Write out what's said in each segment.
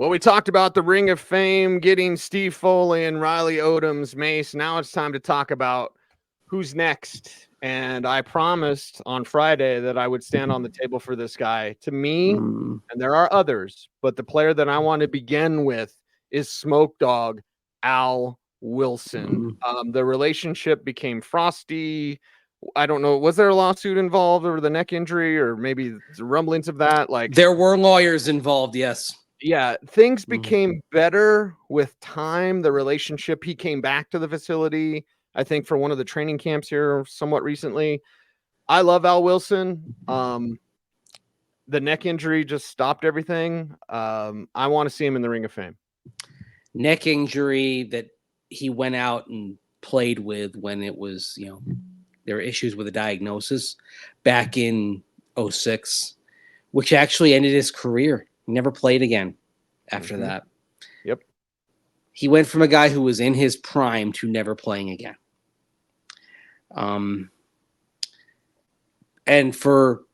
Well, we talked about the Ring of Fame getting Steve Foley and Riley Odom's Mace. Now it's time to talk about who's next. And I promised on Friday that I would stand on the table for this guy. To me, and there are others, but the player that I want to begin with is Smoke Dog Al Wilson. The relationship became frosty. I don't know. Was there a lawsuit involved over the neck injury, or maybe rumblings of that? Like, there were lawyers involved. Yes. Yeah, things became better with time. The relationship, he came back to the facility, I think, for one of the training camps here somewhat recently. I love Al Wilson. The neck injury just stopped everything. I want to see him in the Ring of Fame. Neck injury that he went out and played with when it was, there were issues with the diagnosis back in 2006, which actually ended his career. He never played again after that. Yep. He went from a guy who was in his prime to never playing again. And for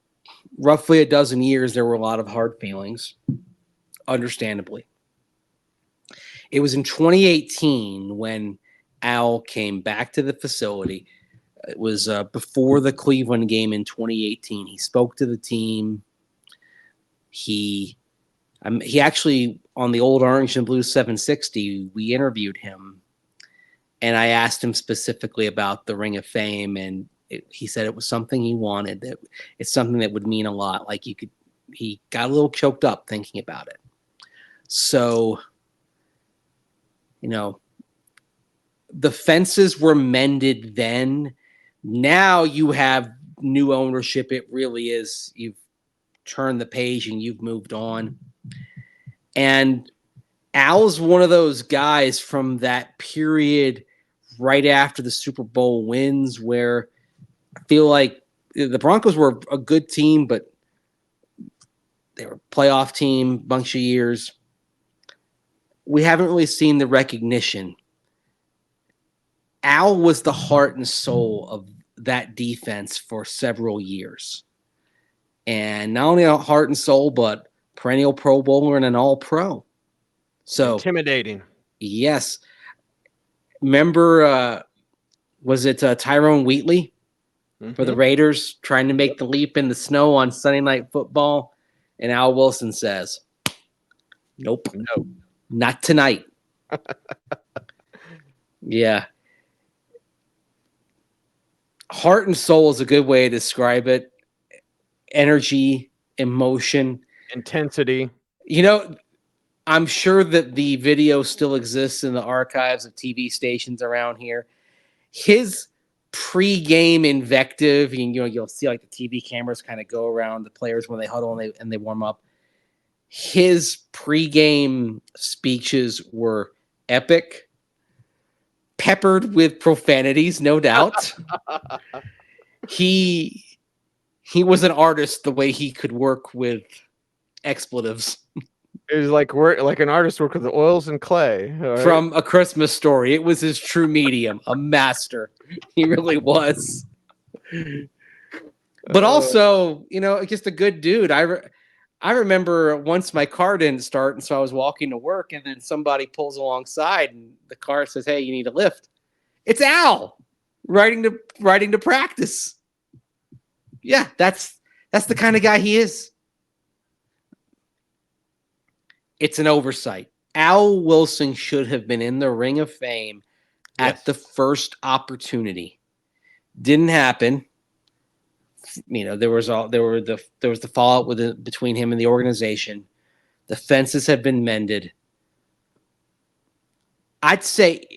roughly a dozen years, there were a lot of hard feelings, understandably. It was in 2018 when Al came back to the facility. It was before the Cleveland game in 2018. He spoke to the team. He actually, on the old Orange and Blue 760, we interviewed him, and I asked him specifically about the Ring of Fame, and he said it was something he wanted, that it's something that would mean a lot. Like he got a little choked up thinking about it. So, the fences were mended then. Now you have new ownership. It really is. You've turned the page and you've moved on. And Al's one of those guys from that period right after the Super Bowl wins where I feel like the Broncos were a good team, but they were a playoff team, bunch of years. We haven't really seen the recognition. Al was the heart and soul of that defense for several years. And not only a heart and soul, but perennial Pro Bowler and an All-Pro. So intimidating. Yes. Remember, was it Tyrone Wheatley for the Raiders trying to make the leap in the snow on Sunday Night Football? And Al Wilson says, nope, not tonight. Yeah. Heart and soul is a good way to describe it. Energy, emotion, intensity. I'm sure that the video still exists in the archives of TV stations around here. His pre-game invective, you'll see like the TV cameras kind of go around the players when they huddle and they warm up. His pre-game speeches were epic, peppered with profanities, no doubt. He was an artist the way he could work with expletives. It was like an artist work with the oils and clay. Right? From A Christmas Story. It was his true medium, a master. He really was. But also, just a good dude. I remember once my car didn't start, and so I was walking to work, and then somebody pulls alongside, and the car says, "Hey, you need a lift." It's Al riding to practice. Yeah, that's the kind of guy he is. It's an oversight. Al Wilson should have been in the Ring of Fame at the first opportunity. Didn't happen. There was the fallout between him and the organization. The fences have been mended. I'd say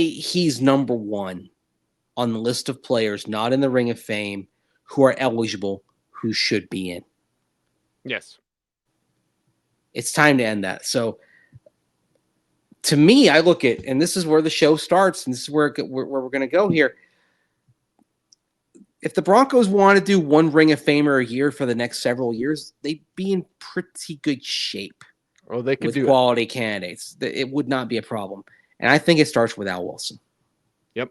he's number one on the list of players not in the Ring of Fame who are eligible, who should be in. Yes. It's time to end that. So, to me, I look at, and this is where the show starts, and this is where we're going to go here. If the Broncos want to do one Ring of Famer a year for the next several years, they'd be in pretty good shape. Oh, they could do quality candidates. It would not be a problem. And I think it starts with Al Wilson. Yep.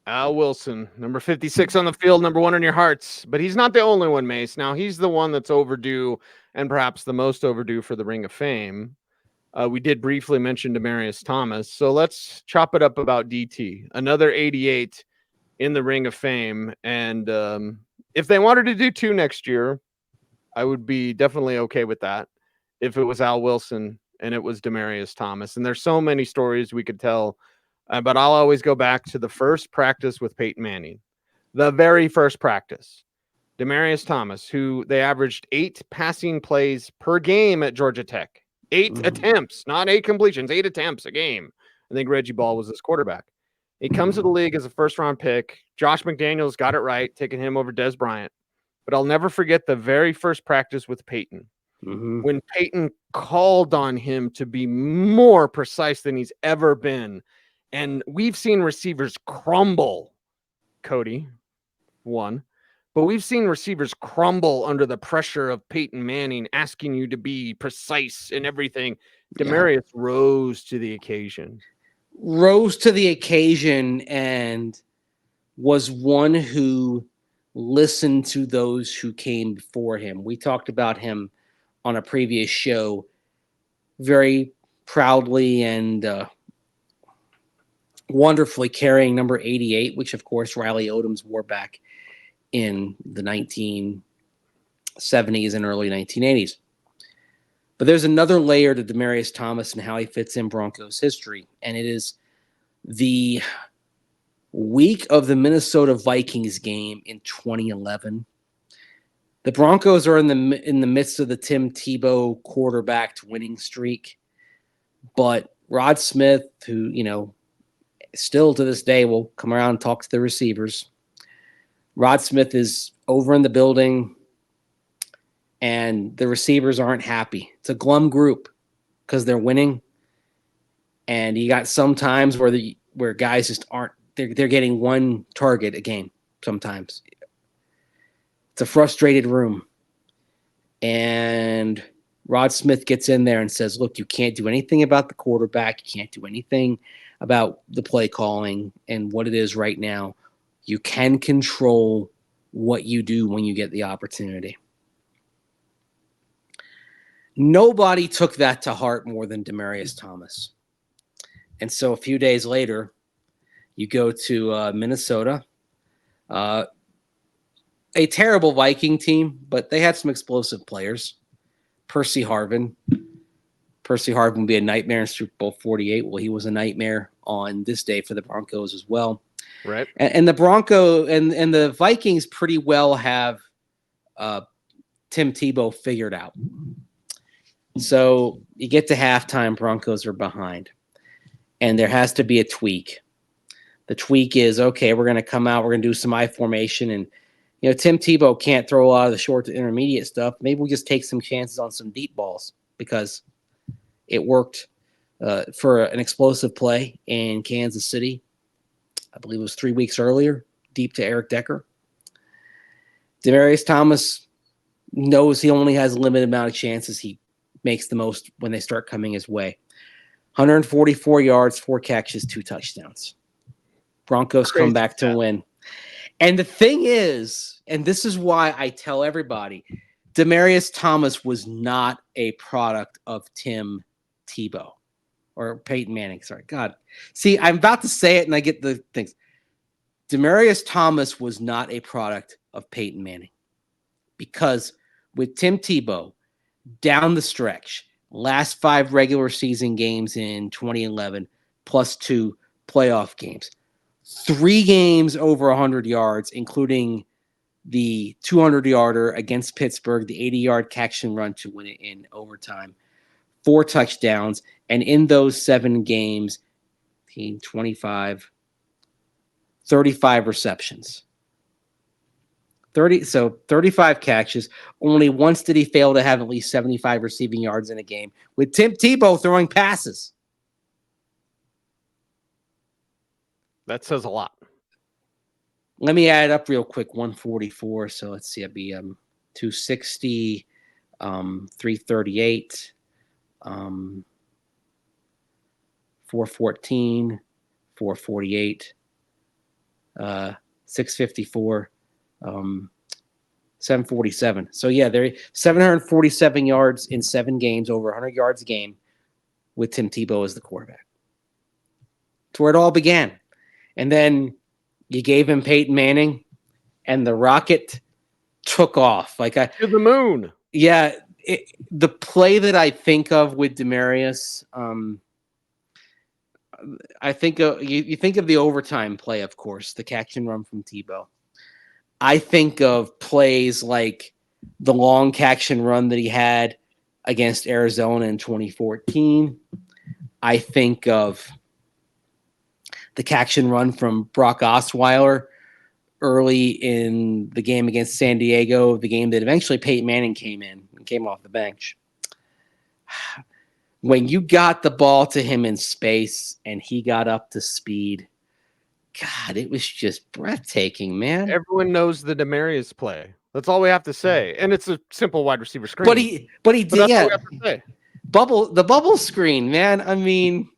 Al Wilson, number 56 on the field, number one in your hearts. But he's not the only one, Mace. Now, he's the one that's overdue and perhaps the most overdue for the Ring of Fame. We did briefly mention Demaryius Thomas. So let's chop it up about DT. Another 88 in the Ring of Fame. And if they wanted to do 2 next year, I would be definitely okay with that. If it was Al Wilson and it was Demaryius Thomas. And there's so many stories we could tell. But I'll always go back to the first practice with Peyton Manning. The very first practice. Demaryius Thomas, who they averaged 8 passing plays per game at Georgia Tech. 8 attempts, not 8 completions, 8 attempts a game. I think Reggie Ball was his quarterback. He comes to the league as a first-round pick. Josh McDaniels got it right, taking him over Des Bryant. But I'll never forget the very first practice with Peyton. When Peyton called on him to be more precise than he's ever been. And we've seen receivers crumble, Cody, one. But we've seen receivers crumble under the pressure of Peyton Manning asking you to be precise in everything. Demaryius rose to the occasion. And was one who listened to those who came before him. We talked about him on a previous show very proudly and wonderfully carrying number 88, which, of course, Riley Odoms wore back in the 1970s and early 1980s. But there's another layer to Demaryius Thomas and how he fits in Broncos history, and it is the week of the Minnesota Vikings game in 2011. The Broncos are in the midst of the Tim Tebow quarterbacked winning streak, but Rod Smith, who, you know, still to this day will come around and talk to the receivers. Rod Smith is over in the building, and the receivers aren't happy. It's a glum group because they're winning, and you got some times where guys just aren't. They're getting one target a game sometimes. It's a frustrated room, and Rod Smith gets in there and says, "Look, you can't do anything about the quarterback. You can't do anything about the play calling and what it is right now. You can control what you do when you get the opportunity." Nobody took that to heart more than Demaryius Thomas. And so a few days later, you go to Minnesota, a terrible Viking team, but they had some explosive players. Percy Harvin would be a nightmare in Super Bowl 48. Well, he was a nightmare on this day for the Broncos as well. Right. And the Bronco and the Vikings pretty well have Tim Tebow figured out. So you get to halftime, Broncos are behind, and there has to be a tweak. The tweak is, okay, we're going to come out, we're going to do some I formation, and you know, Tim Tebow can't throw a lot of the short to intermediate stuff. Maybe we'll just take some chances on some deep balls because it worked for an explosive play in Kansas City. I believe it was 3 weeks earlier, deep to Eric Decker. Demaryius Thomas knows he only has a limited amount of chances. He makes the most when they start coming his way. 144 yards, 4 catches, 2 touchdowns. Broncos come back to win. And the thing is, and this is why I tell everybody, Demaryius Thomas was not a product of Tim Tebow or Peyton Manning. Sorry, God. See, I'm about to say it and I get the things. Demaryius Thomas was not a product of Peyton Manning because with Tim Tebow down the stretch, last 5 regular season games in 2011 plus 2 playoff games, 3 games over 100 yards, including the 200-yarder against Pittsburgh, the 80-yard catch and run to win it in overtime, 4 touchdowns, and in those 7 games, 25, 35 receptions. 35 catches. Only once did he fail to have at least 75 receiving yards in a game, with Tim Tebow throwing passes. That says a lot. Let me add it up real quick. 144. So let's see. It'd be 260, 338, 414, 448, 654, 747. So yeah, there 747 yards in 7 games, over 100 yards a game. with Tim Tebow as the quarterback. It's where it all began. And then you gave him Peyton Manning, and the rocket took off. Like to the moon. Yeah, the play that I think of with Demaryius, I think you think of the overtime play, of course, the catch and run from Tebow. I think of plays like the long catch and run that he had against Arizona in 2014. I think of the catch and run from Brock Osweiler early in the game against San Diego, the game that eventually Peyton Manning came in and came off the bench. When you got the ball to him in space and he got up to speed, God, it was just breathtaking, man. Everyone knows the Demaryius play. That's all we have to say. And it's a simple wide receiver screen. But he did, that's yeah. all we have to say. The bubble screen, man. I mean,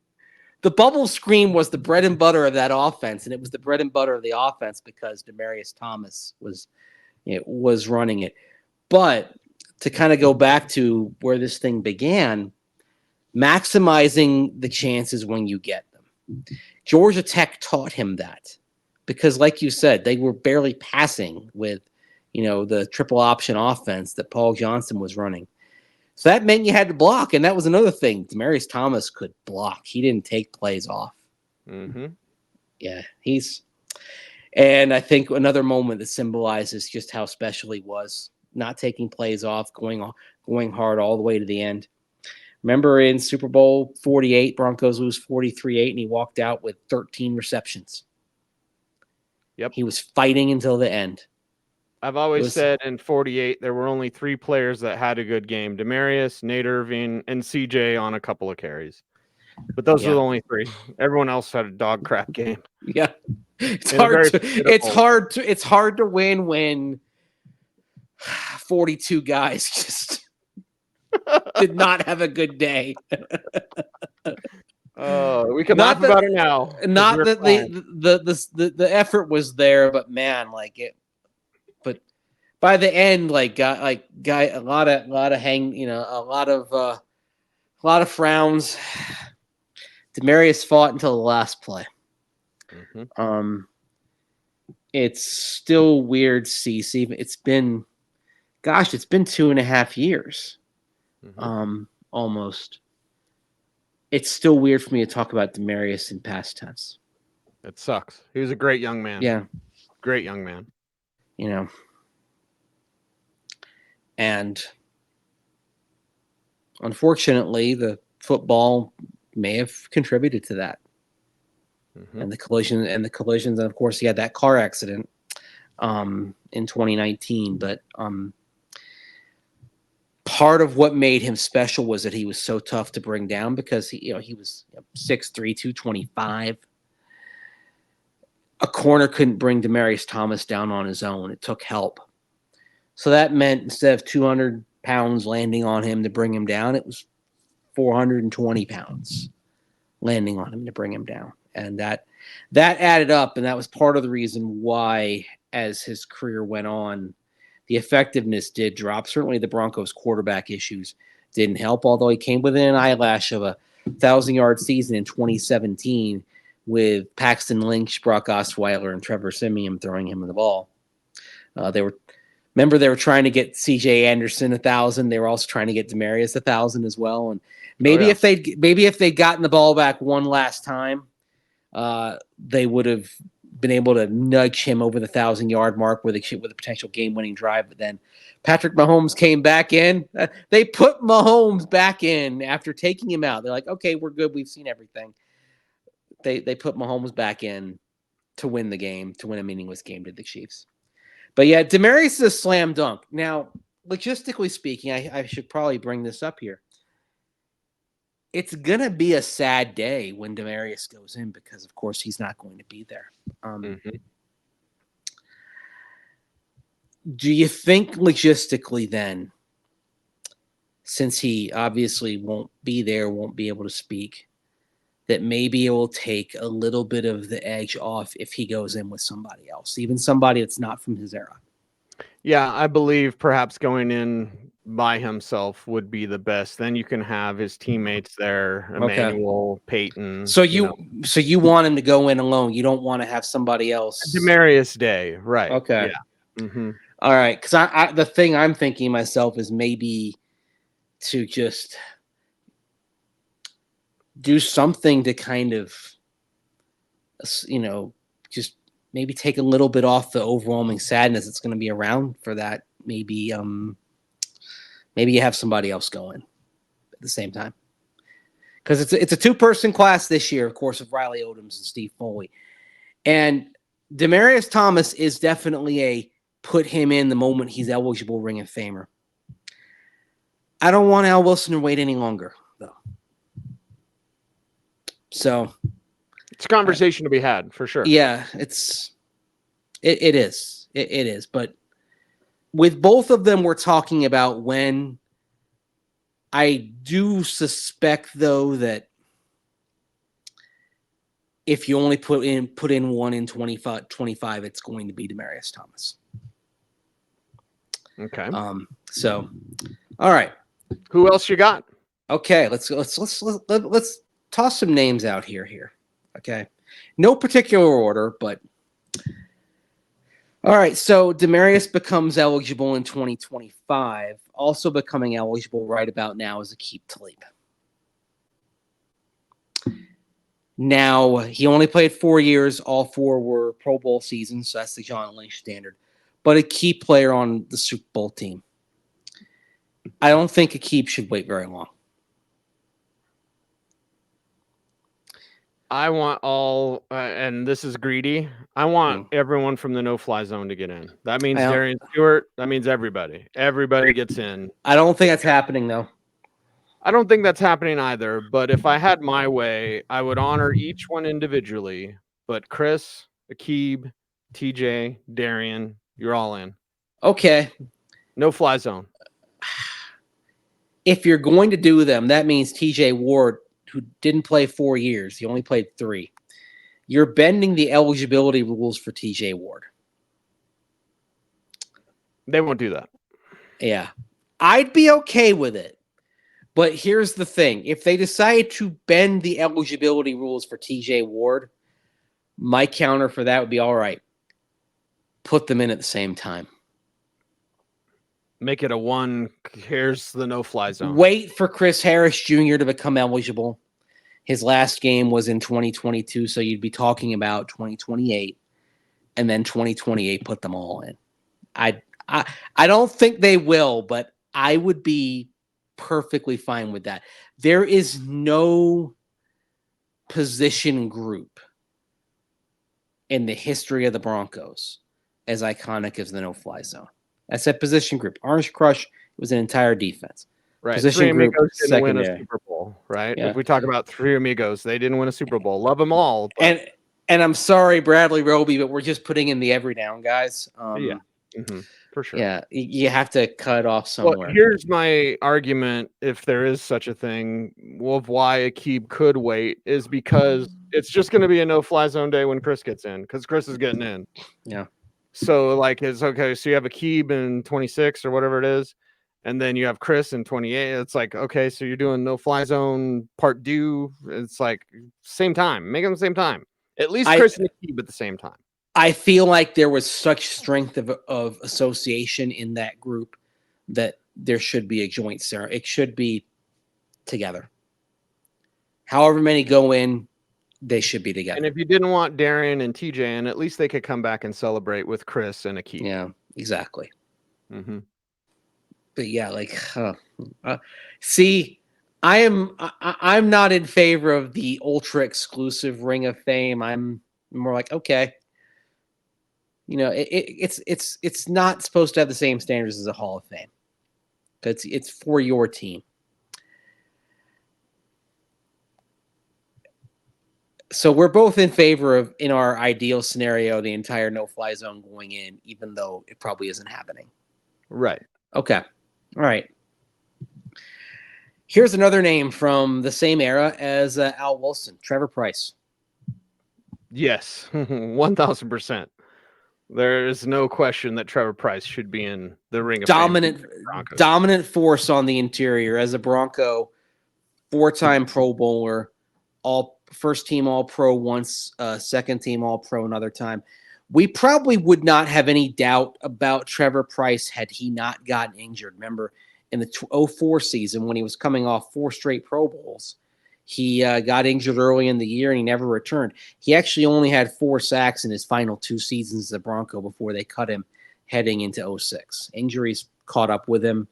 the bubble screen was the bread and butter of that offense, and it was the bread and butter of the offense because Demaryius Thomas was running it. But to kind of go back to where this thing began, maximizing the chances when you get them. Georgia Tech taught him that because, like you said, they were barely passing with, the triple option offense that Paul Johnson was running. So that meant you had to block, and that was another thing. Demaryius Thomas could block. He didn't take plays off. Mm-hmm. Yeah, and I think another moment that symbolizes just how special he was, not taking plays off, going hard all the way to the end. Remember in Super Bowl 48, Broncos lose 43-8, and he walked out with 13 receptions. Yep. He was fighting until the end. I've always said in 48, there were only 3 players that had a good game: Demaryius, Nate Irving, and CJ on a couple of carries. But those are the only 3. Everyone else had a dog crap game. Yeah. It's hard to win when 42 guys just did not have a good day. We can laugh about it now. Not that the effort was there, but man, but by the end, a lot of frowns. Demaryius fought until the last play. Mm-hmm. It's still weird, Cecil. It's been 2.5 years. Mm-hmm. Almost. It's still weird for me to talk about Demaryius in past tense. It sucks. He was a great young man. Yeah. Great young man. And unfortunately, the football may have contributed to that. Mm-hmm. And the collisions. And of course, he had that car accident in 2019. But part of what made him special was that he was so tough to bring down because he was 6'3", 225. A corner couldn't bring Demaryius Thomas down on his own. It took help. So that meant instead of 200 pounds landing on him to bring him down, it was 420 pounds landing on him to bring him down. And that added up, and that was part of the reason why, as his career went on, the effectiveness did drop. Certainly the Broncos' quarterback issues didn't help, although he came within an eyelash of a 1,000-yard season in 2017 with Paxton Lynch, Brock Osweiler, and Trevor Siemian throwing him the ball. They were trying to get C.J. Anderson 1,000. They were also trying to get Demaryius 1,000 as well. And maybe if they'd gotten the ball back one last time, they would have been able to nudge him over the 1,000-yard mark with a potential game-winning drive. But then Patrick Mahomes came back in. They put Mahomes back in after taking him out. They're like, okay, we're good. We've seen everything. They put Mahomes back in to win the game, to win a meaningless game to the Chiefs. But yeah, Demaryius is a slam dunk. Now, logistically speaking, I should probably bring this up here. It's going to be a sad day when Demaryius goes in because, of course, he's not going to be there. Mm-hmm. Do you think logistically then, since he obviously won't be there, won't be able to speak, that maybe it will take a little bit of the edge off if he goes in with somebody else, even somebody that's not from his era? Yeah, I believe perhaps going in by himself would be the best. Then you can have his teammates there, Emmanuel, Payton. So you want him to go in alone. You don't want to have somebody else. Demaryius Day, right? Okay. Yeah. Mm-hmm. All right. Because I the thing I'm thinking myself is maybe to just do something to kind of, just maybe take a little bit off the overwhelming sadness that's going to be around for that. Maybe you have somebody else going at the same time. Because it's a two-person class this year, of course, of Riley Odoms and Steve Foley. And Demaryius Thomas is definitely a put him in the moment he's eligible Ring of Famer. I don't want Al Wilson to wait any longer, though. So it's a conversation to be had for sure. Yeah, it is. It is. But with both of them, we're talking about when. I do suspect, though, that if you only put in one in 25, it's going to be Demaryius Thomas. Okay. So, all right. Who else you got? Okay, let's toss some names out here. Okay, no particular order, but all right. So Demaryius becomes eligible in 2025. Also becoming eligible right about now is Aqib Talib. Now, he only played 4 years. All 4 were Pro Bowl seasons, so that's the John Lynch standard. But a key player on the Super Bowl team. I don't think Aqib should wait very long. I want all, and this is greedy, I want everyone from the no-fly zone to get in. That means Darian Stewart. That means everybody. Everybody gets in. I don't think that's happening, though. I don't think that's happening either. But if I had my way, I would honor each one individually. But Chris, Aqib, TJ, Darian, you're all in. Okay. No-fly zone. If you're going to do them, that means TJ Ward, who didn't play 4 years. He only played 3. You're bending the eligibility rules for TJ Ward. They won't do that. Yeah. I'd be okay with it. But here's the thing. If they decide to bend the eligibility rules for TJ Ward, my counter for that would be, all right, put them in at the same time. Make it a one. Here's the no-fly zone. Wait for Chris Harris Jr. to become eligible. His last game was in 2022, so you'd be talking about 2028, and then 2028. Put them all in. I don't think they will, but I would be perfectly fine with that. There is no position group in the history of the Broncos as iconic as the no-fly zone. That's a position group. Orange Crush was an entire defense. Right. Position Three group, Amigos didn't win a secondary. Super Bowl, right? Yeah. If we talk about Three Amigos, they didn't win a Super Bowl. Love them all. But... And I'm sorry, Bradley Roby, but we're just putting in the every down guys. Yeah. Mm-hmm. For sure. Yeah. You have to cut off somewhere. Well, here's my argument, if there is such a thing, of why Aqib could wait, is because it's just going to be a no-fly zone day when Chris gets in, because Chris is getting in. Yeah. So, it's okay. So you have Aqib in 26 or whatever it is, and then you have Chris in 28. It's like, okay, so you're doing no-fly zone part due. It's like same time. Make them the same time. At least Chris and Aqib at the same time. I feel like there was such strength of association in that group that there should be a joint ceremony. It should be together. However many go in, they should be together. And if you didn't want Darian and TJ in, at least they could come back and celebrate with Chris and Aqib. Yeah, exactly. Mm-hmm. But yeah, see, I'm not in favor of the ultra exclusive Ring of Fame. I'm more like, okay, it's not supposed to have the same standards as a Hall of Fame. It's for your team. So we're both in favor of, in our ideal scenario, the entire no-fly zone going in, even though it probably isn't happening. Right. Okay. All right. Here's another name from the same era as Al Wilson, Trevor Pryce. Yes, 1,000%. There is no question that Trevor Pryce should be in the Ring of Fame. Dominant force on the interior as a Bronco, 4-time Pro Bowler, first team All Pro once, second team All Pro another time. We probably would not have any doubt about Trevor Pryce had he not gotten injured. Remember, in the 2004 season when he was coming off 4 straight Pro Bowls, he got injured early in the year and he never returned. He actually only had 4 sacks in his final 2 seasons as a Bronco before they cut him heading into 2006. Injuries caught up with him.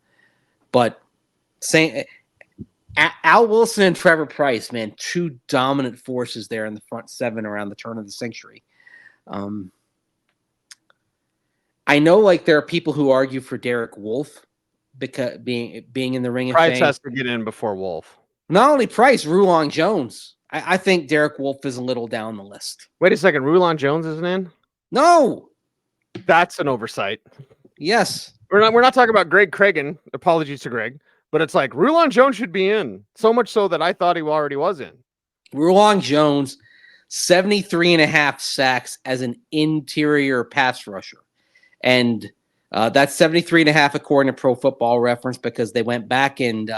But Al Wilson and Trevor Pryce, man, 2 dominant forces there in the front 7 around the turn of the century. I know, like, there are people who argue for Derek Wolfe because being in the Ring of Fame. Pryce has to get in before Wolfe. Not only Pryce, Rulon Jones. I think Derek Wolfe is a little down the list. Wait a second, Rulon Jones isn't in? No, that's an oversight. Yes, we're not talking about Greg Cragen. Apologies to Greg, but it's like Rulon Jones should be in. So much so that I thought he already was in. Rulon Jones, 73.5 sacks as an interior pass rusher, and that's 73.5 according to Pro Football Reference because they went back and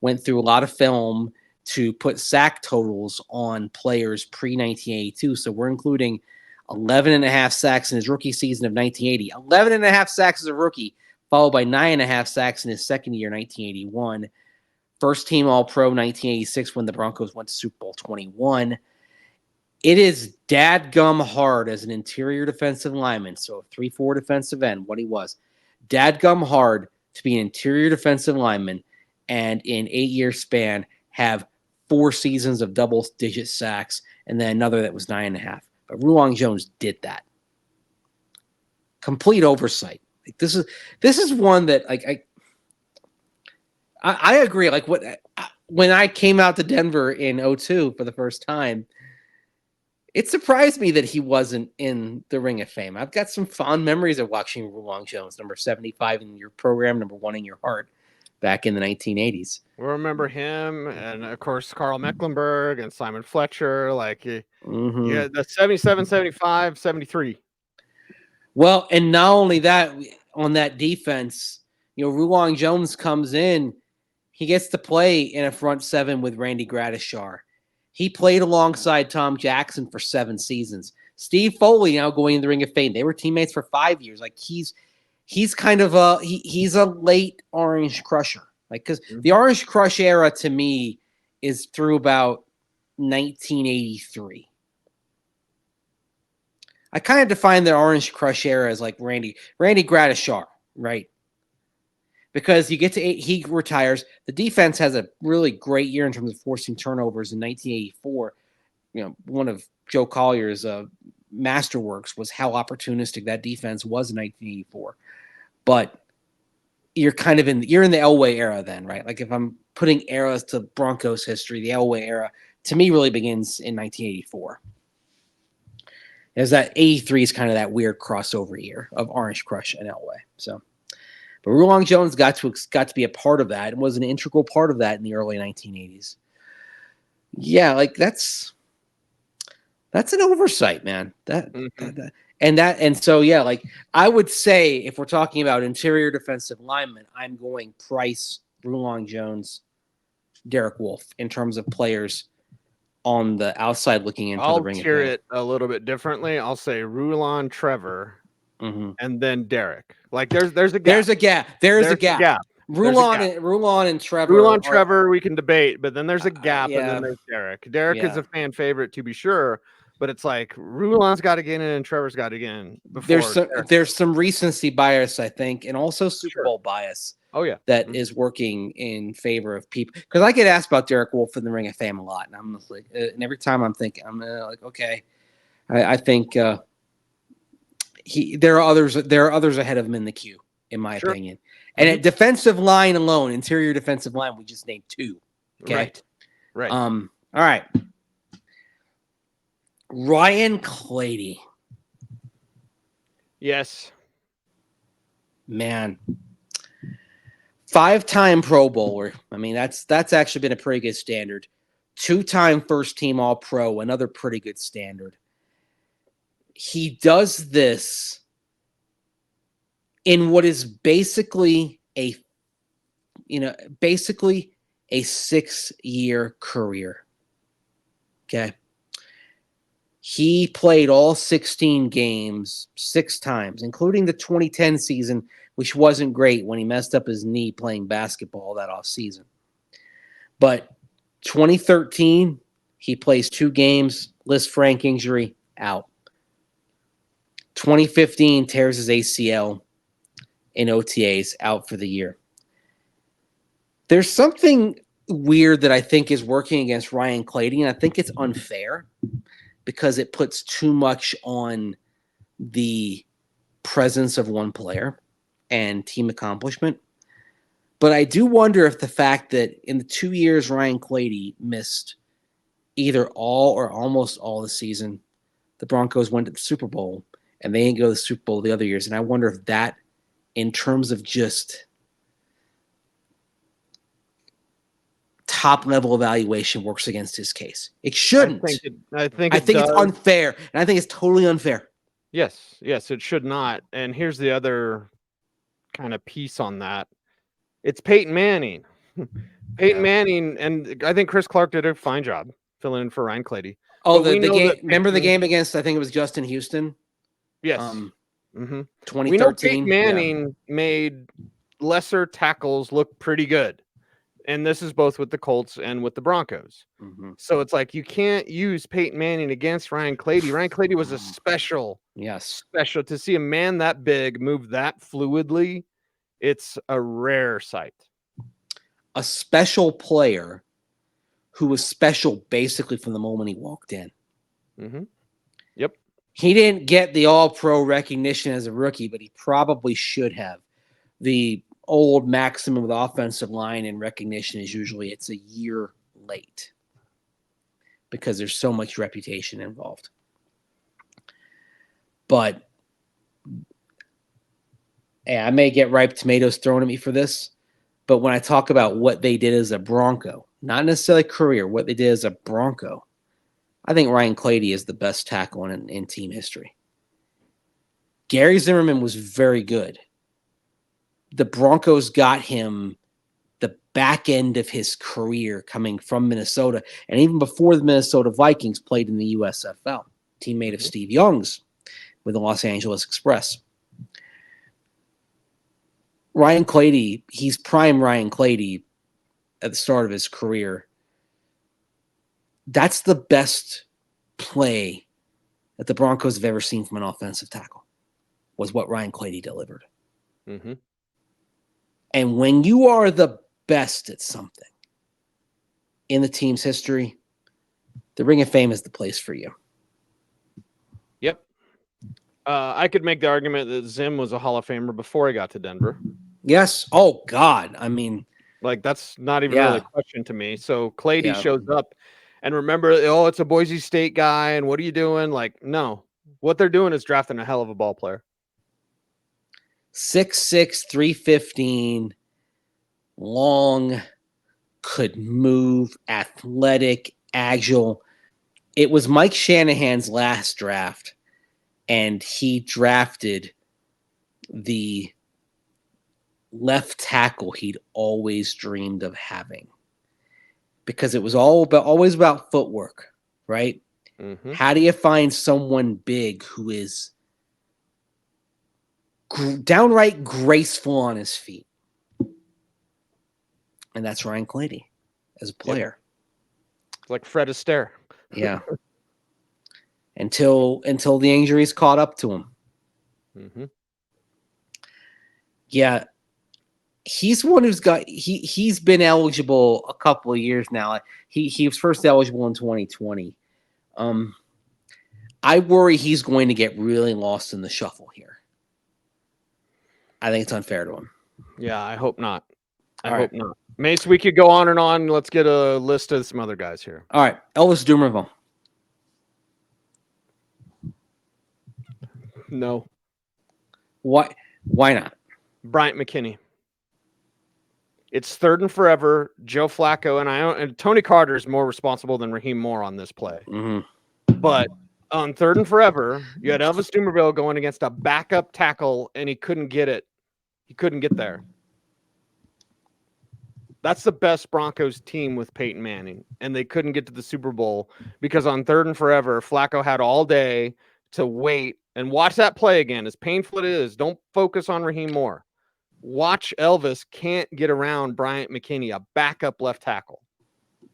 went through a lot of film to put sack totals on players pre-1982. So we're including 11.5 sacks in his rookie season of 1980. 11.5 sacks as a rookie, followed by 9.5 sacks in his second year, 1981. First team All-Pro 1986 when the Broncos went to Super Bowl 21. It is dadgum hard as an interior defensive lineman, so a 3-4 defensive end, what he was. Dadgum hard to be an interior defensive lineman and in 8-year span have 4 seasons of double-digit sacks and then another that was 9.5. But Rulon Jones did that. Complete oversight. Like, this is one that, like, I agree. Like, when I came out to Denver in 2002 for the first time, it surprised me that he wasn't in the Ring of Fame. I've got some fond memories of watching Rulon Jones, number 75 in your program, number 1 in your heart, back in the 1980s. We remember him, and of course Carl Mecklenburg and Simon Fletcher. Like, yeah, the 77, 75, 73. Well, and not only that, on that defense, Rulon Jones comes in. He gets to play in a front 7 with Randy Gradishar. He played alongside Tom Jackson for 7 seasons. Steve Foley now going in the Ring of Fame. They were teammates for 5 years. Like, he's kind of he's a late Orange Crusher. Like, because the Orange Crush era to me is through about 1983. I kind of define the Orange Crush era as like Randy Gradishar, right? Because you get to 8, he retires. The defense has a really great year in terms of forcing turnovers in 1984. One of Joe Collier's masterworks was how opportunistic that defense was in 1984. But you're in the Elway era then, right? Like, if I'm putting eras to Broncos history, the Elway era to me really begins in 1984. There's that 83 is kind of that weird crossover year of Orange Crush and Elway. So, but Rulon Jones got to be a part of that and was an integral part of that in the early 1980s. Yeah, like that's an oversight, man. So yeah, like, I would say if we're talking about interior defensive linemen, I'm going Pryce, Rulon Jones, Derek Wolfe in terms of players on the outside looking into the Ring of Fame. I'll tier it a little bit differently. I'll say Rulon, Trevor, and then Derek. Like, there's a gap. There's a gap. Rulon and Trevor. Rulon, Trevor, we can debate, but then there's a gap, and then there's Derek. Derek is a fan favorite, to be sure, but it's like Rulon's got to get in and Trevor's got to get in. There's some recency bias, I think, and also Super Bowl bias. Oh yeah, that is working in favor of people. Because I get asked about Derek Wolfe in the Ring of Fame a lot, and I'm just like, and every time I'm thinking, I'm like, okay, I think there are others ahead of him in the queue, in my opinion. And at defensive line alone, interior defensive line, we just named 2. Okay, right. All right. Ryan Clady. Yes, man. 5-time Pro Bowler. I mean, that's actually been a pretty good standard. 2-time first team All-Pro, another pretty good standard. He does this in what is basically a 6-year career. Okay. He played all 16 games 6 times, including the 2010 season, which wasn't great when he messed up his knee playing basketball that off season. But 2013, he plays 2 games, Lisfranc injury, out. 2015, tears his ACL in OTAs, out for the year. There's something weird that I think is working against Ryan Clady, and I think it's unfair because it puts too much on the presence of one player and team accomplishment. But I do wonder if the fact that in the 2 years Ryan Clady missed either all or almost all the season, the Broncos went to the Super Bowl, and they didn't go to the Super Bowl the other years. And I wonder if that, in terms of just top-level evaluation, works against his case. It shouldn't. I think it's unfair, and I think it's totally unfair. Yes, it should not. And here's the other kind of piece on that. It's Peyton Manning. Peyton Manning, and I think Chris Clark did a fine job filling in for Ryan Clady. Oh, the game. Remember the game against, I think it was Justin Houston? Yes. 2013. We know Peyton Manning made lesser tackles look pretty good. And this is both with the Colts and with the Broncos. So it's like you can't use Peyton Manning against Ryan Clady. Ryan Clady was a special. To see a man that big move that fluidly, it's a rare sight. A special player who was special basically from the moment he walked in. Yep. He didn't get the all-pro recognition as a rookie, but he probably should have. The old maximum of the offensive line and recognition is usually it's a year late because there's so much reputation involved. But I may get ripe tomatoes thrown at me for this, but when I talk about what they did as a Bronco, not necessarily career, what they did as a Bronco, I think Ryan Clady is the best tackle in team history. Gary Zimmerman was very good. The Broncos got him the back end of his career coming from Minnesota. And even before the Minnesota Vikings played in the USFL, teammate of Steve Young's with the Los Angeles Express. Ryan Clady, he's prime Ryan Clady at the start of his career. That's the best play that the Broncos have ever seen from an offensive tackle, was what Ryan Clady delivered. And when you are the best at something in the team's history, the Ring of Fame is the place for you. Yep. I could make the argument that Zim was a Hall of Famer before he got to Denver. Yes. Oh, God. I mean, like, that's not even really a question to me. So Clady shows up, and remember, it's a Boise State guy, and what are you doing? Like, no. What they're doing is drafting a hell of a ball player. 6'6", 315, long, could move, athletic, agile. It was Mike Shanahan's last draft, and he drafted the left tackle he'd always dreamed of having, because it was always about footwork, right? How do you find someone big who is downright graceful on his feet? And that's Ryan Clady as a player. It's like Fred Astaire. Yeah. Until the injuries caught up to him. Yeah. He's one who's he's been eligible a couple of years now. He was first eligible in 2020. I worry he's going to get really lost in the shuffle here. I think it's unfair to him. Yeah, I hope not. I hope not. Mace, we could go on and on. Let's get a list of some other guys here. All right. Elvis Dumervil. No. Why not? Bryant McKinney. It's 3rd and forever. Joe Flacco and Tony Carter is more responsible than Raheem Moore on this play. But on 3rd and forever, you had Elvis Dumervil going against a backup tackle, and he couldn't get it He couldn't get there. That's the best Broncos team with Peyton Manning, and they couldn't get to the Super Bowl because on 3rd and forever, Flacco had all day to wait and watch that play again. As painful it is, don't focus on Raheem Moore. Watch Elvis can't get around Bryant McKinney, a backup left tackle.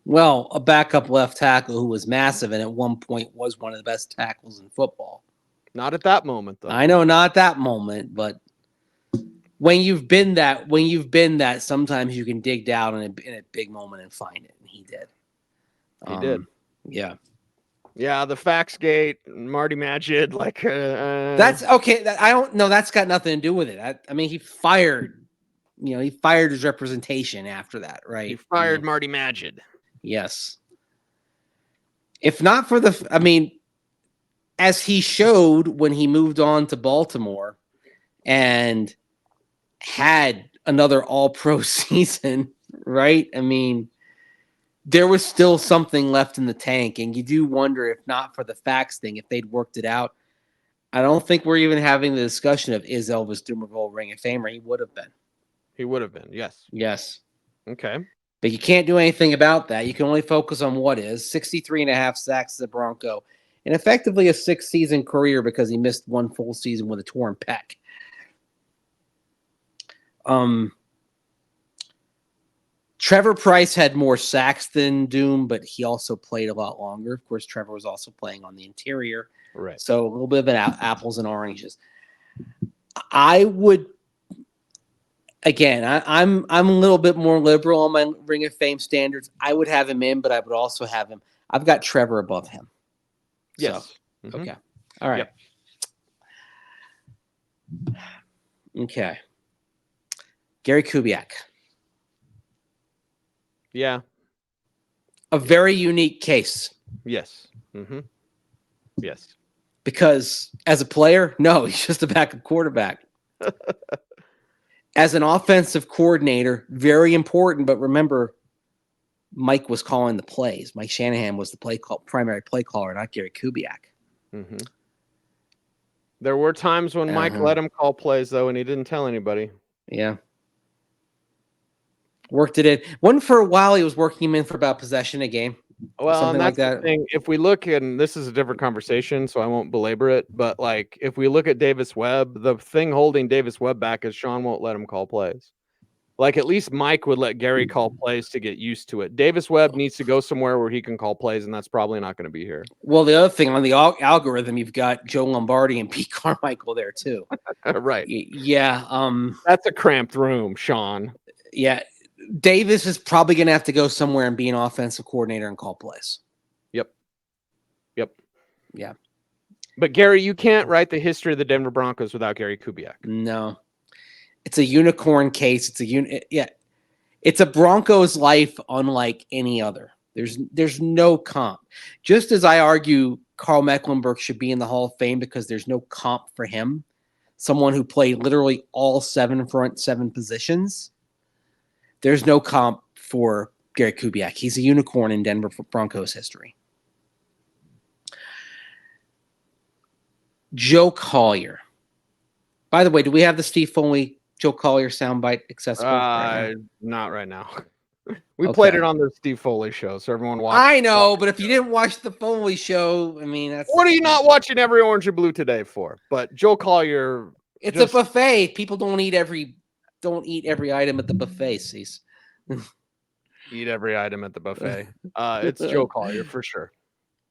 Well, a backup left tackle who was massive and at one point was one of the best tackles in football. Not at that moment, though. I know, not that moment, but when you've been that, sometimes you can dig down in a big moment and find it, and he did. He did. Yeah. Yeah, the fax gate, Marty Magid, like that's okay. I don't know. That's got nothing to do with it. I mean, he fired his representation after that, right? He fired Marty Magid. Yes. If not for as he showed when he moved on to Baltimore and had another all-pro season, right? I mean, there was still something left in the tank, and you do wonder if not for the fax thing, if they'd worked it out. I don't think we're even having the discussion of is Elvis Dumervil Ring of Famer. He would have been. He would have been, yes. Yes. Okay. But you can't do anything about that. You can only focus on what is 63.5 sacks as a Bronco, and effectively a 6-season career because he missed one full season with a torn pec. Trevor Price had more sacks than Doom, but he also played a lot longer. Of course, Trevor was also playing on the interior. Right. So a little bit of an apples and oranges. I would, again, I'm a little bit more liberal on my Ring of Fame standards. I would have him in, but I would also have him. I've got Trevor above him. Yes. So, okay. All right. Yep. Okay. Gary Kubiak. Yeah. A very unique case. Yes. Mm-hmm. Yes. Because as a player, no, he's just a backup quarterback. As an offensive coordinator, very important. But remember, Mike was calling the plays. Mike Shanahan was the primary play caller, not Gary Kubiak. Mm-hmm. There were times when Mike let him call plays, though, and he didn't tell anybody. Yeah. Worked it in. One for a while, he was working him in for about possession a game. Well, something and that's like that. The thing. If we look, and this is a different conversation, so I won't belabor it, but like if we look at Davis Webb, the thing holding Davis Webb back is Sean won't let him call plays. Like at least Mike would let Gary call plays to get used to it. Davis Webb needs to go somewhere where he can call plays, and that's probably not going to be here. Well, the other thing on the algorithm, you've got Joe Lombardi and Pete Carmichael there too. Right. Yeah. That's a cramped room, Sean. Yeah. Davis is probably going to have to go somewhere and be an offensive coordinator and call plays. Yep. Yeah. But Gary, you can't write the history of the Denver Broncos without Gary Kubiak. No. It's a unicorn case. It's a Broncos life unlike any other. There's no comp. Just as I argue Carl Mecklenburg should be in the Hall of Fame because there's no comp for him, someone who played literally all seven positions, there's no comp for Gary Kubiak. He's a unicorn in Denver Broncos history. Joe Collier. By the way, do we have the Steve Foley Joe Collier soundbite accessible? Not right now. We played it on the Steve Foley show, so everyone watched. I know, but if you didn't watch the Foley show, I mean, that's what are you not watching Every Orange and Blue today for? But Joe Collier, it's a buffet. People don't eat every item at the buffet. Cease. Eat every item at the buffet. It's Joe Collier for sure.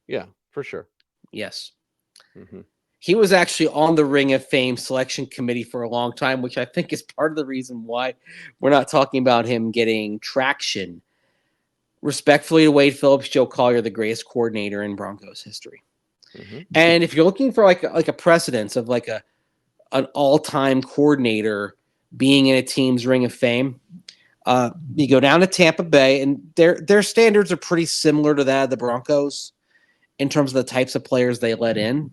Yeah, for sure. Yes. Mm-hmm. He was actually on the Ring of Fame selection committee for a long time, which I think is part of the reason why we're not talking about him getting traction. Respectfully to Wade Phillips, Joe Collier, the greatest coordinator in Broncos history. Mm-hmm. And if you're looking for like a precedence of like an all-time coordinator being in a team's Ring of Fame, you go down to Tampa Bay, and their standards are pretty similar to that of the Broncos in terms of the types of players they let in.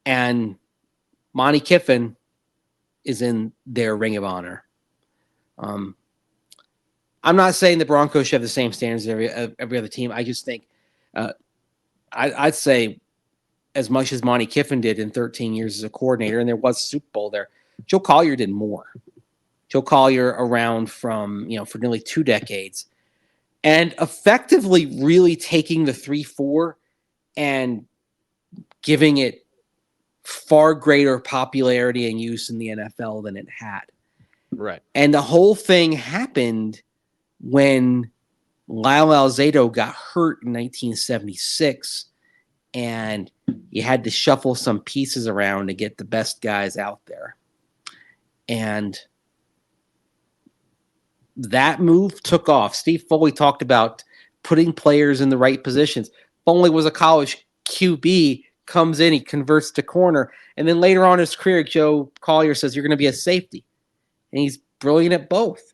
And Monty Kiffin is in their Ring of Honor. I'm not saying the Broncos should have the same standards as every other team. I just think I'd say as much as Monty Kiffin did in 13 years as a coordinator, and there was a Super Bowl there. Joe Collier did more. Joe Collier around from, for nearly 2 decades and effectively really taking the 3-4 and giving it far greater popularity and use in the NFL than it had. Right. And the whole thing happened when Lyle Alzado got hurt in 1976, and you had to shuffle some pieces around to get the best guys out there. And that move took off. Steve Foley talked about putting players in the right positions. Foley was a college QB, comes in, he converts to corner, and then later on in his career, Joe Collier says, you're going to be a safety. And he's brilliant at both.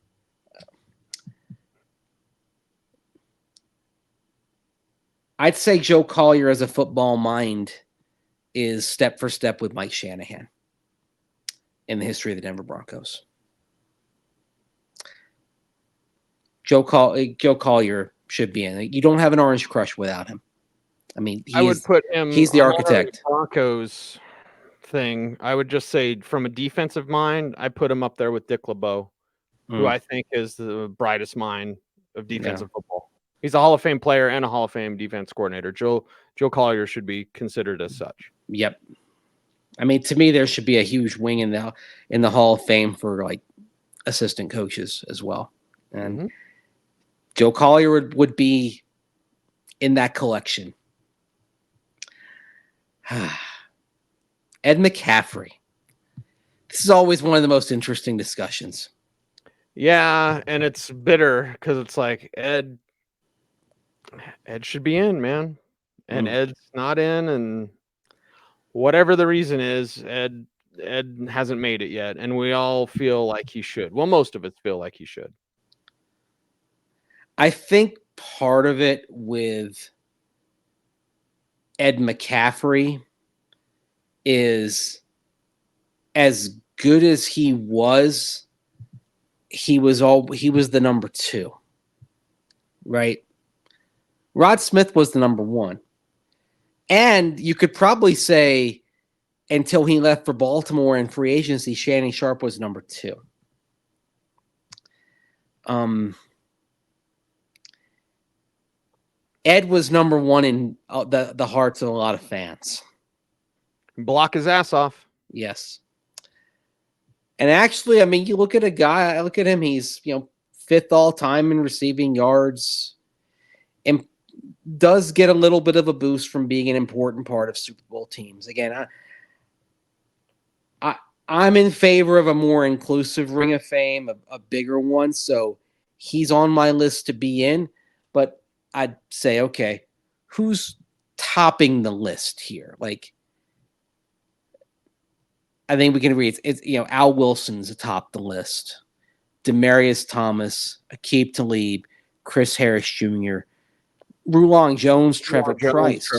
I'd say Joe Collier as a football mind is step for step with Mike Shanahan in the history of the Denver Broncos. Joe Collier should be in. You don't have an Orange Crush without him. I mean, I would put him. He's the architect. Broncos thing. I would just say, from a defensive mind, I put him up there with Dick LeBeau, who I think is the brightest mind of defensive football. He's a Hall of Fame player and a Hall of Fame defense coordinator. Joe Collier should be considered as such. Yep. I mean, to me, there should be a huge wing in the Hall of Fame for like assistant coaches as well. And Joe Collier would be in that collection. Ed McCaffrey. This is always one of the most interesting discussions. Yeah, and it's bitter because it's like Ed should be in, man. And Ed's not in, and whatever the reason is, Ed hasn't made it yet, and we all feel like he should. Well, most of us feel like he should. I think part of it with Ed McCaffrey is, as good as he was the number 2, right? Rod Smith was the number 1. And you could probably say, until he left for Baltimore in free agency, Shannon Sharpe was number 2. Ed was number 1 in the hearts of a lot of fans. Block his ass off. Yes. And actually, I mean, you look at a guy, I look at him, he's, 5th all time in receiving yards, and does get a little bit of a boost from being an important part of Super Bowl teams. Again, I'm in favor of a more inclusive Ring of Fame, a bigger one. So he's on my list to be in, but I'd say, okay, who's topping the list here? Like, I think we can agree it's Al Wilson's atop the list. Demaryius Thomas, Aqib Talib, Chris Harris Jr., Rulon Jones, Trevor Price.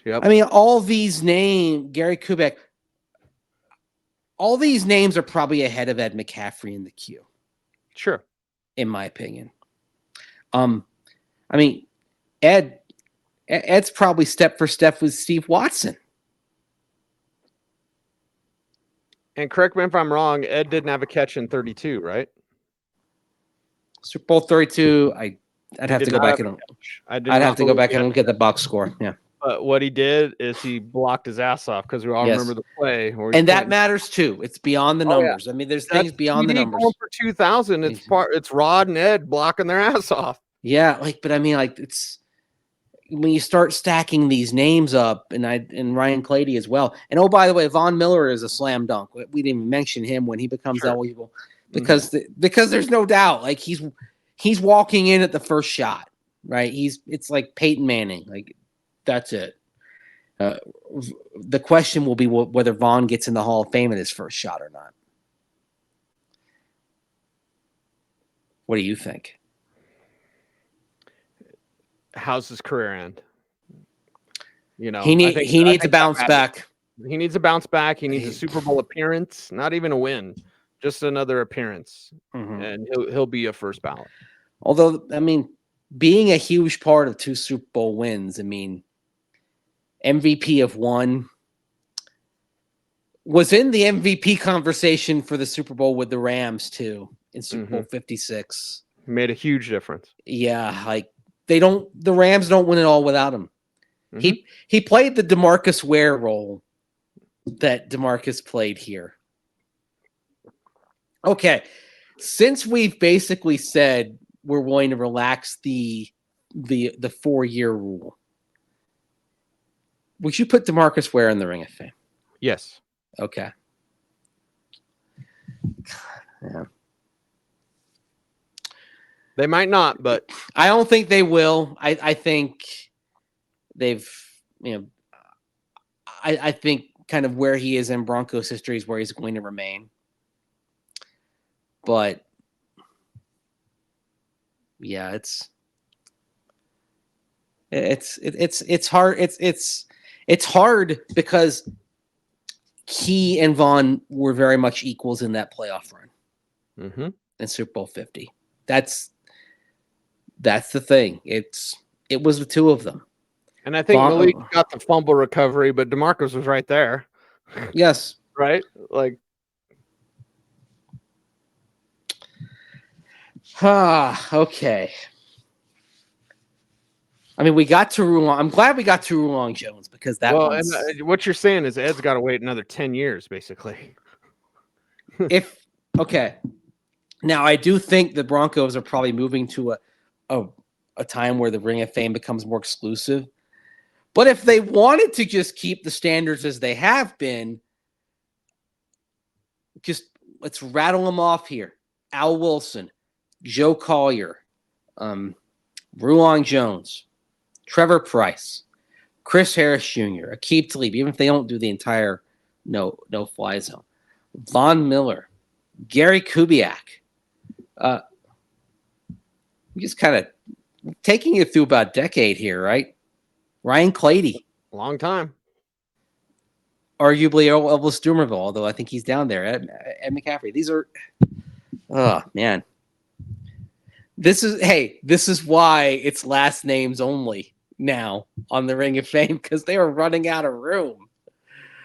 Yep. I mean, all these names, Gary Kubiak, all these names are probably ahead of Ed McCaffrey in the queue. Sure. In my opinion. I mean, Ed's probably step for step with Steve Watson. And correct me if I'm wrong, Ed didn't have a catch in 32, right? Super Bowl 32, I'd have to go back and look at the box score. Yeah. But what he did is he blocked his ass off, because we all remember the play. And that matters too. It's beyond the numbers. Yeah. I mean, there's things beyond the numbers. For 2000, it's Rod and Ed blocking their ass off. Yeah, but I mean, it's when you start stacking these names up, and Ryan Clady as well. And oh, by the way, Von Miller is a slam dunk. We didn't even mention him when he becomes eligible, because there's no doubt, like he's walking in at the first shot, right? It's like Peyton Manning, like that's it. The question will be whether Von gets in the Hall of Fame in his first shot or not. What do you think? How's his career end? He needs to bounce back. He needs a bounce back. He needs a Super Bowl appearance, not even a win, just another appearance, and he'll be a first ballot. Although, I mean, being a huge part of 2 Super Bowl wins, I mean, MVP of one. Was in the MVP conversation for the Super Bowl with the Rams too in Super Bowl 56. Made a huge difference. Yeah, like the Rams don't win it all without him. He played the DeMarcus Ware role that DeMarcus played here. Okay, since we've basically said we're willing to relax the 4-year rule, would you put DeMarcus Ware in the Ring of Fame? Yes. Okay. Yeah. They might not, but I don't think they will. I think they've, I think kind of where he is in Broncos history is where he's going to remain. But yeah, it's hard. It's hard because he and Vaughn were very much equals in that playoff run in Super Bowl 50. That's the thing. It was the two of them. And I think Malik got the fumble recovery, but DeMarcus was right there. Yes. Right? Like, okay. I mean, we got to Rulon. I'm glad we got to Rulon Jones because that was. And what you're saying is Ed's got to wait another 10 years, basically. Okay. Now, I do think the Broncos are probably moving to a time where the Ring of Fame becomes more exclusive. But if they wanted to just keep the standards as they have been, just let's rattle them off here. Al Wilson, Joe Collier, Rulon Jones, Trevor Price, Chris Harris Jr., Aqib Talib, even if they don't do the entire no-fly zone, Von Miller, Gary Kubiak. Just kind of taking you through about a decade here, right? Ryan Clady. Long time. Arguably Elvis Dumervil, although I think he's down there. Ed McCaffrey. These are, oh, man. This is why it's last names only now on the Ring of Fame, because they are running out of room.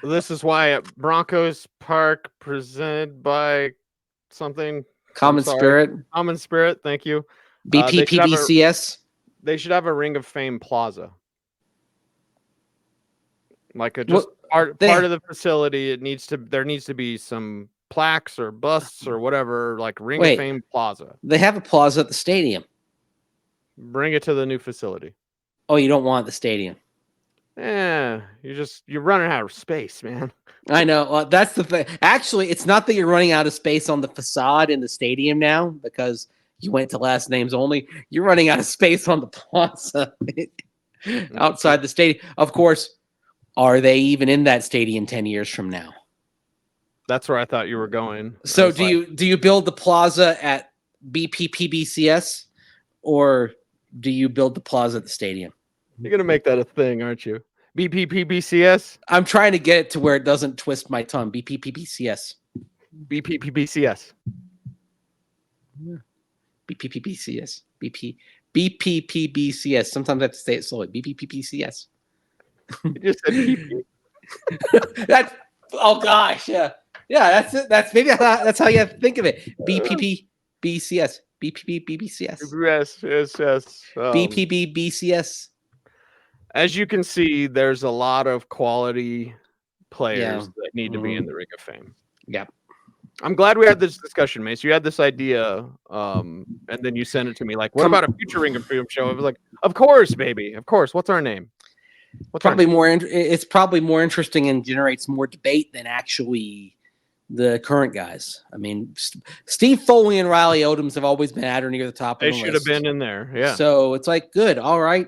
This is why at Broncos Park, presented by something. Common Spirit. Common Spirit, thank you. BPPBCS. They should have a Ring of Fame plaza. Like part of the facility, there needs to be some plaques or busts or whatever, like Ring of Fame plaza. They have a plaza at the stadium. Bring it to the new facility. Oh, you don't want the stadium? Yeah, you're running out of space, man. I know. That's the thing. Actually, it's not that you're running out of space on the facade in the stadium now because you went to last names only. You're running out of space on the plaza outside the stadium. Of course, are they even in that stadium 10 years from now? That's where I thought you were going. So do you build the plaza at BPPBCS or do you build the plaza at the stadium? You're going to make that a thing, aren't you? BPPBCS? I'm trying to get it to where it doesn't twist my tongue. BPPBCS. BPPBCS. Yeah. BPPBCS. BPPBCS. Sometimes I have to say it slowly. BPPBCS. You just said PP. Oh gosh, yeah. Yeah, that's it. That's how you have to think of it. BPPBCS. BPPBCS. Yes. BPPBCS. As you can see, there's a lot of quality players that need to be in the Ring of Fame. Yeah. I'm glad we had this discussion, Mace. You had this idea, and then you sent it to me. Like, what about a future Ring of Fame show? I was like, of course, baby. Of course. What's our name? It's probably more interesting and generates more debate than actually the current guys. I mean, Steve Foley and Riley Odoms have always been at or near the top of the list. They should have been in there, yeah. So it's like, good, all right.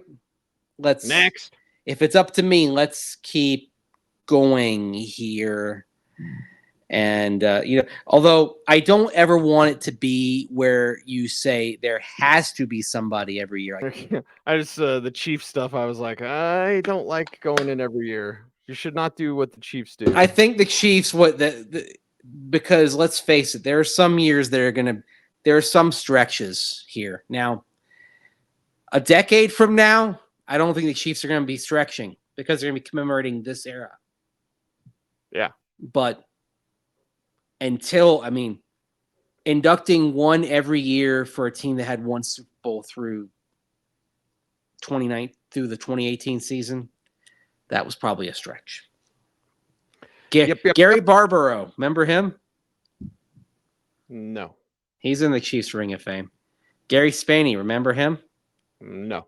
Let's next. If it's up to me, let's keep going here. And although I don't ever want it to be where you say there has to be somebody every year. I just the Chiefs stuff. I was like, I don't like going in every year. You should not do what the Chiefs do. I think the Chiefs because let's face it, there are some years there are some stretches here. Now, a decade from now, I don't think the Chiefs are going to be stretching. because they're going to be commemorating this era. Yeah. But inducting one every year for a team that had one Super Bowl through the 2018 season, that was probably a stretch. Gary Barbaro, remember him? No. He's in the Chiefs Ring of Fame. Gary Spaney, remember him? No.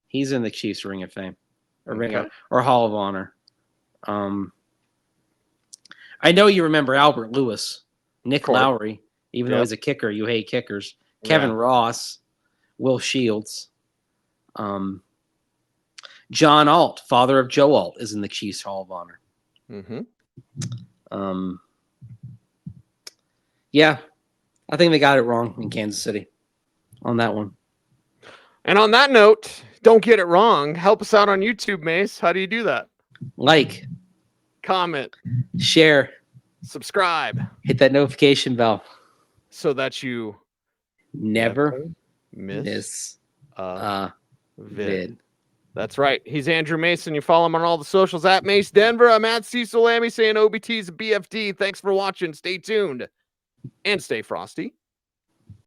He's in the Chiefs Ring of Fame or Hall of Honor. I know you remember Albert Lewis, Nick Lowry, even though he's a kicker. You hate kickers. Kevin Ross, Will Shields. John Alt, father of Joe Alt, is in the Chiefs Hall of Honor. Yeah, I think they got it wrong in Kansas City on that one. And on that note, don't get it wrong. Help us out on YouTube, Mace. How do you do that? Like, comment, share, subscribe, hit that notification bell so that you never miss a vid. That's right. He's Andrew Mason. You follow him on all the socials at Mace Denver. I'm at Cecil Lammey saying OBT's BFD. Thanks for watching. Stay tuned and stay frosty.